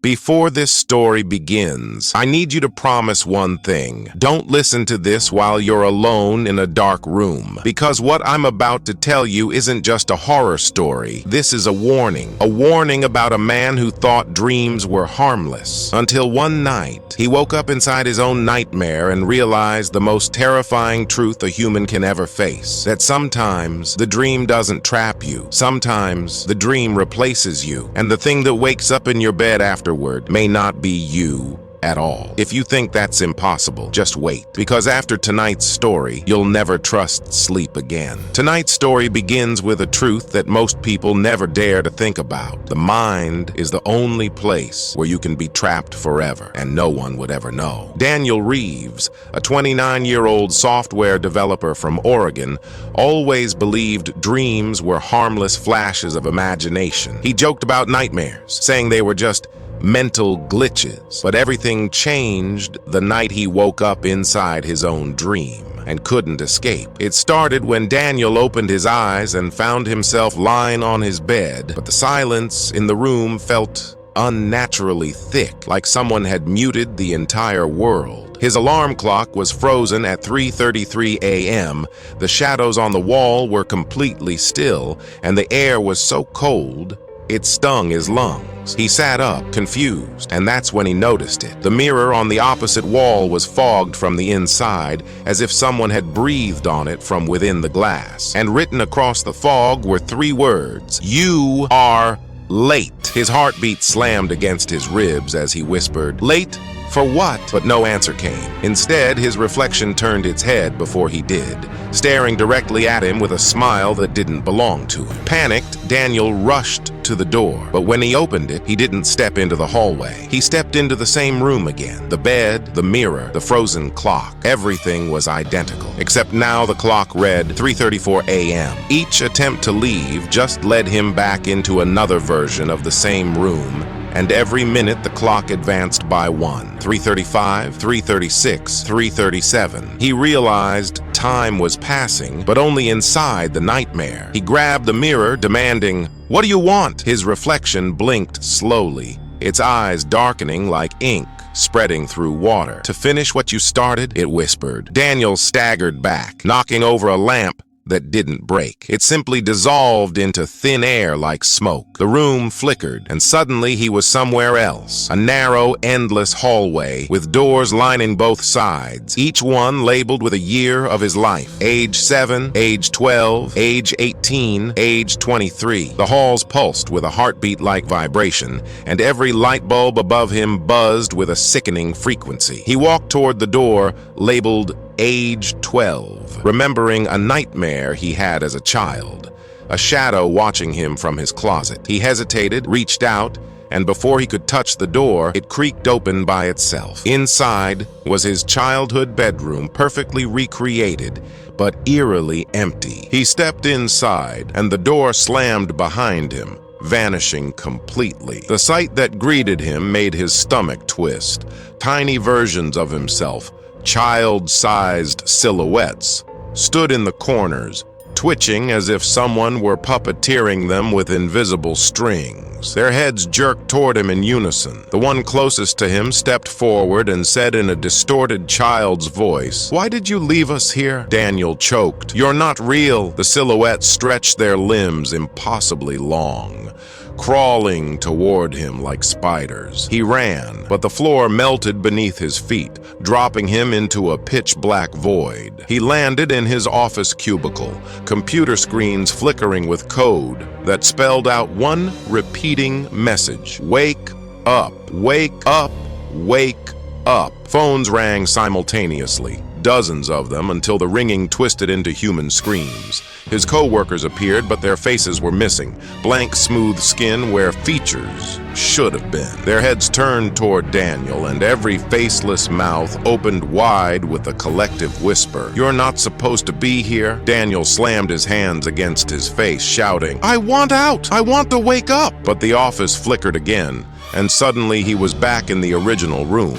Before this story begins, I need you to promise one thing. Don't listen to this while you're alone in a dark room, because what I'm about to tell you isn't just a horror story. This is a warning about a man who thought dreams were harmless, until one night, he woke up inside his own nightmare and realized the most terrifying truth a human can ever face, that sometimes the dream doesn't trap you, sometimes the dream replaces you, and the thing that wakes up in your bed afterward may not be you at all. If you think that's impossible, just wait, because after tonight's story, you'll never trust sleep again. Tonight's story begins with a truth that most people never dare to think about. The mind is the only place where you can be trapped forever, and no one would ever know. Daniel Reeves, a 29-year-old software developer from Oregon, always believed dreams were harmless flashes of imagination. He joked about nightmares, saying they were just mental glitches, but everything changed the night he woke up inside his own dream and couldn't escape. It started when Daniel opened his eyes and found himself lying on his bed, but the silence in the room felt unnaturally thick, like someone had muted the entire world. His alarm clock was frozen at 3:33 a.m. The shadows on the wall were completely still, and the air was so cold it stung his lungs. He sat up, confused, and that's when he noticed it. The mirror on the opposite wall was fogged from the inside, as if someone had breathed on it from within the glass. And written across the fog were 3 words: "You are late." His heartbeat slammed against his ribs as he whispered, "Late? For what?" But no answer came. Instead, his reflection turned its head before he did, staring directly at him with a smile that didn't belong to him. Panicked, Daniel rushed to the door, but when he opened it, he didn't step into the hallway. He stepped into the same room again. The bed, the mirror, the frozen clock. Everything was identical, except now the clock read 3:34 a.m. Each attempt to leave just led him back into another version of the same room, and every minute the clock advanced by 1. 3:35, 3:36, 3:37. He realized time was passing, but only inside the nightmare. He grabbed the mirror, demanding, "What do you want?" His reflection blinked slowly, its eyes darkening like ink spreading through water. "To finish what you started," it whispered. Daniel staggered back, knocking over a lamp that didn't break. It simply dissolved into thin air like smoke. The room flickered, and suddenly he was somewhere else. A narrow, endless hallway with doors lining both sides, each one labeled with a year of his life. Age 7, age 12, age 18, age 23. The halls pulsed with a heartbeat-like vibration, and every light bulb above him buzzed with a sickening frequency. He walked toward the door labeled age 12, remembering a nightmare he had as a child, a shadow watching him from his closet. He hesitated, reached out, and before he could touch the door, it creaked open by itself. Inside was his childhood bedroom, perfectly recreated, but eerily empty. He stepped inside, and the door slammed behind him, vanishing completely. The sight that greeted him made his stomach twist. Tiny versions of himself, child-sized silhouettes, stood in the corners, twitching as if someone were puppeteering them with invisible strings. Their heads jerked toward him in unison. The one closest to him stepped forward and said in a distorted child's voice, "Why did you leave us here?" Daniel choked. "You're not real." The silhouettes stretched their limbs impossibly long, crawling toward him like spiders. He ran, but the floor melted beneath his feet, dropping him into a pitch-black void. He landed in his office cubicle, computer screens flickering with code that spelled out one repeating message: "Wake up, wake up, wake up." Phones rang simultaneously, dozens of them, until the ringing twisted into human screams. His co-workers appeared, but their faces were missing, blank, smooth skin where features should have been. Their heads turned toward Daniel, and every faceless mouth opened wide with a collective whisper, "You're not supposed to be here." Daniel slammed his hands against his face, shouting, "I want out! I want to wake up!" But the office flickered again, and suddenly he was back in the original room,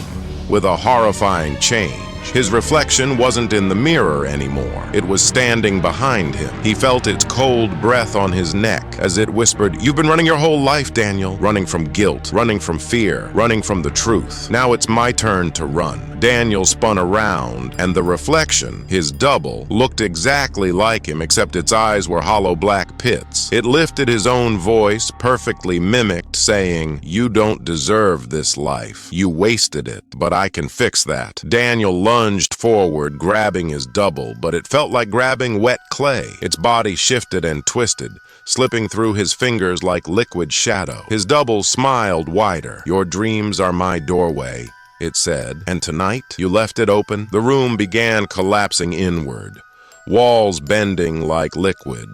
with a horrifying change. His reflection wasn't in the mirror anymore. It was standing behind him. He felt its cold breath on his neck as it whispered, "You've been running your whole life, Daniel. Running from guilt, running from fear, running from the truth. Now it's my turn to run." Daniel spun around, and the reflection, his double, looked exactly like him, except its eyes were hollow black pits. It lifted his own voice, perfectly mimicked, saying, "You don't deserve this life. You wasted it, but I can fix that." Daniel lunged forward, grabbing his double, but it felt like grabbing wet clay. Its body shifted and twisted, slipping through his fingers like liquid shadow. His double smiled wider. "Your dreams are my doorway," it said, "and tonight you left it open." The room began collapsing inward, walls bending like liquid,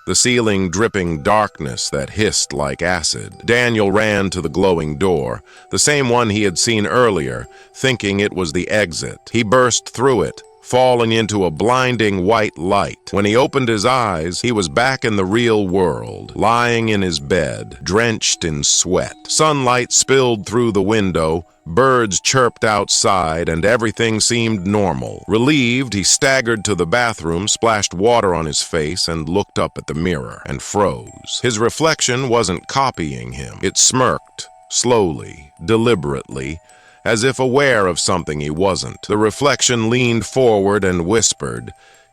the ceiling dripping darkness that hissed like acid. Daniel ran to the glowing door, the same one he had seen earlier, thinking it was the exit. He burst through it, falling into a blinding white light. When he opened his eyes, he was back in the real world, lying in his bed, drenched in sweat. Sunlight spilled through the window, birds chirped outside, and everything seemed normal. Relieved, he staggered to the bathroom, splashed water on his face, and looked up at the mirror, and froze. His reflection wasn't copying him. It smirked, slowly, deliberately, as if aware of something he wasn't. The reflection leaned forward and whispered,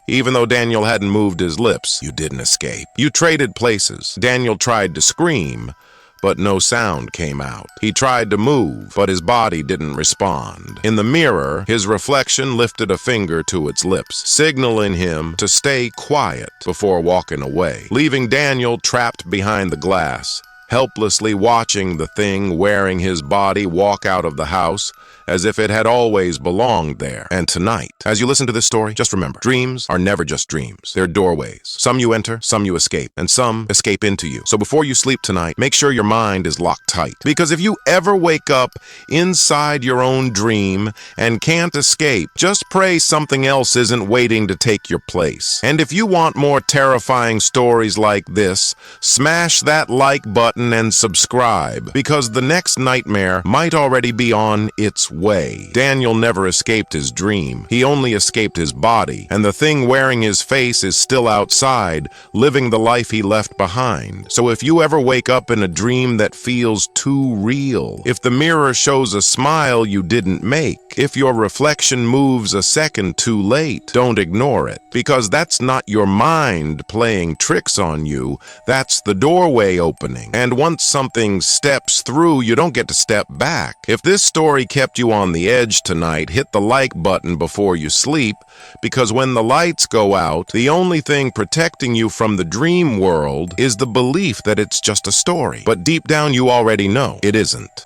even though Daniel hadn't moved his lips, "You didn't escape. You traded places." Daniel tried to scream, but no sound came out. He tried to move, but his body didn't respond. In the mirror, his reflection lifted a finger to its lips, signaling him to stay quiet before walking away, leaving Daniel trapped behind the glass, helplessly watching the thing wearing his body walk out of the house as if it had always belonged there. And tonight, as you listen to this story, just remember, dreams are never just dreams. They're doorways. Some you enter, some you escape, and some escape into you. So before you sleep tonight, make sure your mind is locked tight. Because if you ever wake up inside your own dream and can't escape, just pray something else isn't waiting to take your place. And if you want more terrifying stories like this, smash that like button and subscribe, because the next nightmare might already be on its way. Daniel never escaped his dream. He only escaped his body, and the thing wearing his face is still outside, living the life he left behind. So if you ever wake up in a dream that feels too real, if the mirror shows a smile you didn't make, if your reflection moves a second too late, don't ignore it, because that's not your mind playing tricks on you. That's the doorway opening. And once something steps through, you don't get to step back. If this story kept you on the edge tonight, hit the like button before you sleep, because when the lights go out, the only thing protecting you from the dream world is the belief that it's just a story. But deep down, you already know it isn't.